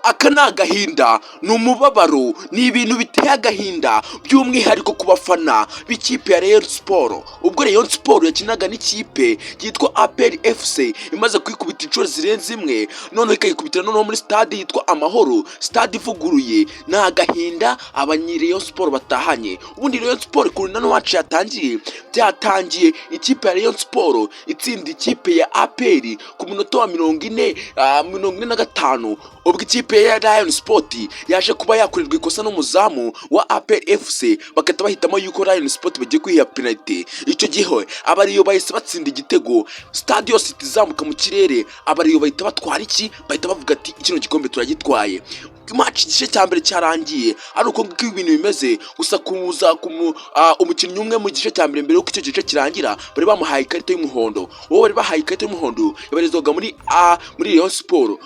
aka ni agahinda, ni umubabaro, ni ibintu biteye agahinda by'umwihariko ku bafana b'ikipe ya Rayon Sport. Ubwo Rayon Sport yakinaga n'ikipe yitwa APR FC imaze kwikubita inshuro zirenze imwe, none ikayikubitira noneho muri stade yitwa Amahoro, stade ivuguruye. Ni agahinda abanyi Rayon Sport batahanye. Ubundi Rayon Sport kurunda no match yatangiye, byatangiye ikipe ya Rayon Sport itsinda ikipe ya APR ku munota wa 45, ubwo ikipe ya Rayon Sport yaje kuba yakurirwa ikosa n'umuzamu wa APR FC, bakata bahitamo yuko Rayon Sport bagiye kwiha penalty. Icyo gihe abariyo bahise batsinda igitego, stade yose izamuka mu kirere, abariyo bahita batwara iki, bahita bavuga ati kino gikombe turagitwaye. Match igice cya mbere cyarangiye ari uko ngiko ibintu bimeze, gusa kumuza umukinnyi umwe mu gice cya mbere mbere uko icyo gice kirangira bari bamuhaye ikarita y'umuhondo. Wowe bari bahaye ikarita y'umuhondo yabarizwaga muri Rayon Sport.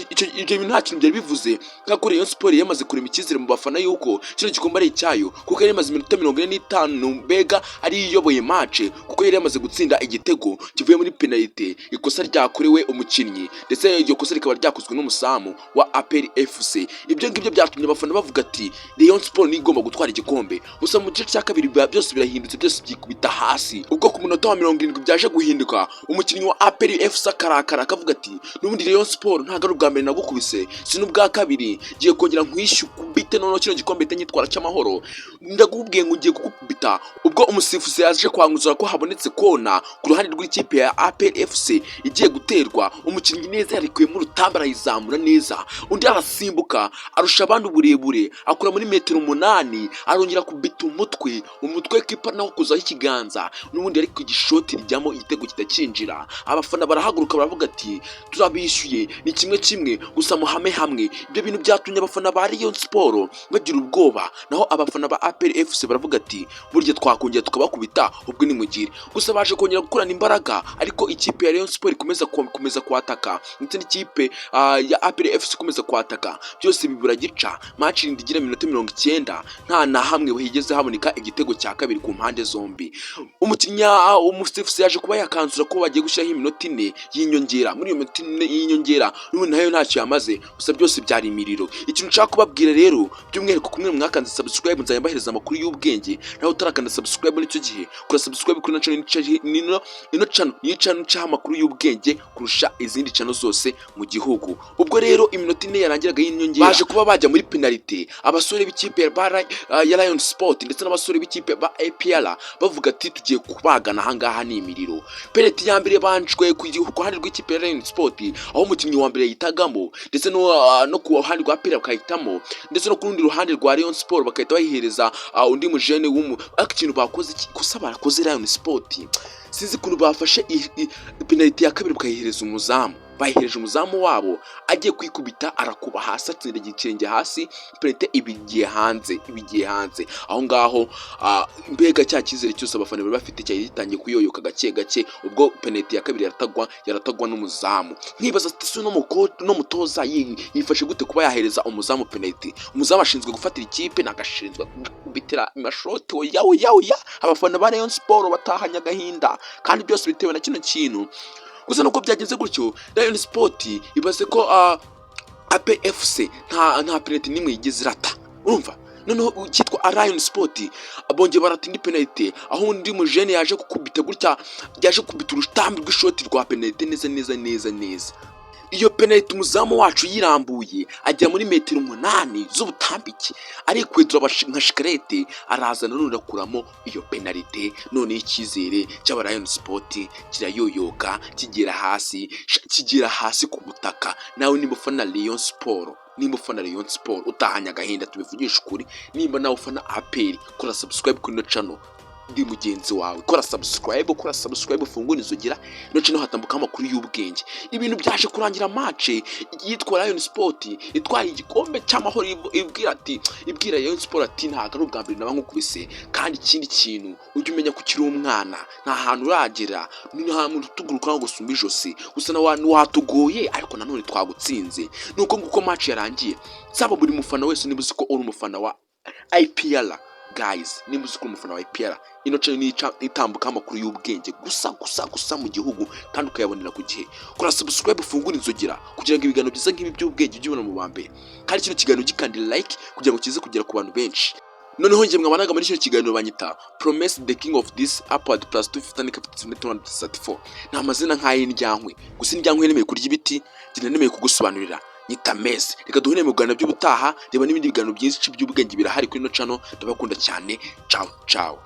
Icyo bintu nta kintu byari bivuze, kuko Rayon Sport yamaze kurema icyizere mu bafana yuko kino gikombe ari icyayo, kuko yari yamaze iminota 45 mbega ari iyoboye match, kuko yari yamaze gutsinda igitego kivuye muri penalty, ikosa ryakorewe umukinnyi, ndetse iryo kosa rikaba ryakozwe n'umusamu wa APR FC. Ibyo ngibyo byatumye abafana bavuga ati Rayon Sport ni igomba gutwara igikombe. Gusa mu gice cya kabiri byose birahindutse, byose byikubita hasi. Ubwo ku munota wa 70 byaje guhinduka, umukinnyi wa APR FC akarakara akavuga ati n'ubundi Rayon Sport ntago ari ubwa mbere nagukubise, si n'ubwa kabiri, ngiye kongera nkwishyura kubite noneho kino gikombe nyitwara cy'amahoro, ndagubwiye ngo ugiye gukubita. Ubwo umusifuzi yaje kwanguzura ko habonetse kona ku ruhande rw'ikipe ya APR FC igiye guterwa, umukinnyi neza yarikuyemo urutamba arayizamura neza, undi arasimbuka arusha abandi uburebure, akura muri metero 8, arongera kubita umutwe kipa naho kuzaho ikiganza, n'ubundi ari ku gishoti rijyamo igitego kitakinjira. Abafana barahaguruka baravuga ati turabishyuye, ni kimwe gusa muhame hamwe. Ibyo bintu byatumye abafana ba Rayon Sport bagira ubwoba, naho abafana ba APR FC baravuga ati burya twakongera tukabakubita ubwo nimugire. Gusa baje kongera gukorana imbaraga, ariko ikipe ya Rayon Sport ikomeza kwataka, ndetse n'ikipe ya APR FC ikomeza kwataka, byose bibura gica. Match indigira minota 90 nta na hamwe bahigeze haboneka igitego cya kabiri ku mpande zombi. Umusifuzi yaje kuba yakanzura ko bagiye gushyiraho iminota 4 y'inyongera. Muri iyo minota 4 y'inyongera n'ubundi nayo ntacyo yamaze, gusa byose byari imiriro. Ikintu nshaka kubabwira rero, by'umwihariko kumwe mwakanze subscribe, nzajya mbahereza amakuru y'ubwenge, naho utarakanda subscribe muri icyo gihe kora subscribe kuri ino channel amakuru y'ubwenge kurusha izindi channel zose mu gihugu. Ubwo rero iminota 4 yarangiraga y'inyongera, baje kuba bajya muri penalty. Abasore b'ikipe ya Rayon Sport ndetse n'abasore b'ikipe ba APR bavuga ati tugiye kubagana ahangaha ni imiriro. Penalty ya mbere banjwe ku ruhande rw'ikipe ya Rayon Sport, aho umukinnyi wa mbere yitagamo, ndetse no ku ruhande rwa APR bakayitamo, ndetse no ku rundi ruhande rwa Rayon Sport bakahita bayihereza undi mujene ikintu bakoze kosa barakoze Rayon Sport. Sinzi kuntu bafashe penalty ya kabiri bakayihereza umuzamu, bayihereje umuzamu wabo agiye kwikubita, arakuba hasi, atsinda igikirenge hasi, penalty ibigiye hanze. Aho ngaho mbega cya cyizere cyose abafana bari bafite cyari gitangiye kuyoyoka gake. Ubwo penalty ya kabiri yaratagwa n'umuzamu. Nkibaza ati no mutoza yifashe gute kuba yahereza umuzamu penalty? Umuzamu ashinzwe gufatira ikipe, nagashinzwe kubitira amashoti. Oya, abafana ba Rayon Sport batahanya agahinda, kandi byose bitewe na kino kintu. Gusa nuko byagenze gutyo, Rayon Sport ibaze ko APR FC nta penalty nimwe yigeze irata. Urumva? Noneho cyitwa Rayon Sport abonge baratinda penalty, aho undi mujene yaje kukubita gutya, yaje kubita urutambi rw'ishoti rwa penalty neza. Iyo penalty umuzamu wacu yirambuye ajya muri metero 8 z'ubutambiki, ari kwedura nka shikarete, araza none akuramo iyo penalty. None icyizere cy'aba Rayon Sport kirayoyoka, kigera hasi ku butaka. Nawe nimba ufana Rayon Sport utahanya agahinda, tubivugisha ukuri. Nimba nawe ufana APR, kora subscribe kuri no channel ndi mugenzi wawe, kora subscribe ufungure inzogera, no channel hatambuka amakuru y'ubwenge. Ibintu byaje kurangira match yitwa Rayon Sport itwaye igikombe cy'amahoro, ibwira Rayon Sport ati ntago ari ubwa mbere nabankubise, kandi ikindi kintu ujye umenya ko ukiri umwana, nta hantu uragera, nta muntu utuguruka ngo gusumba ijosi. Gusa na watugoye, ariko nanone twagutsinze. Nuko nguko match yarangiye. Saba buri mufana wese nibuze ko uri umufana wa APR guys, nimba uzi ko umufana wa IPR, ino channel ni itambuka amakuru y'ubwenge gusa mu gihugu kandi ukayabonera ku gihe. Kora subscribe, ufungure inzogera kugira ngo ibiganiro byiza nk'ibi by'ubwenge byibona mu bambere, kandi kino kiganiro gikandira like kugira ngo kize kugera ku bantu benshi. Noneho ngiye mwabanaga muri kino kiganiro banyita Promise the King of this upward plus 250 capital 234. Nta mazina nk'ay'indyankwe, gusa indyankwe nemeye kurya ibiti, genda nemeye kugusobanurira. Nyita Mesi. Reka duhure mu biganiro by'ubutaha, reba n'ibindi biganiro byinshi by'ubwenge birahari kuri ino channel. Ndabakunda cyane. Ciao ciao.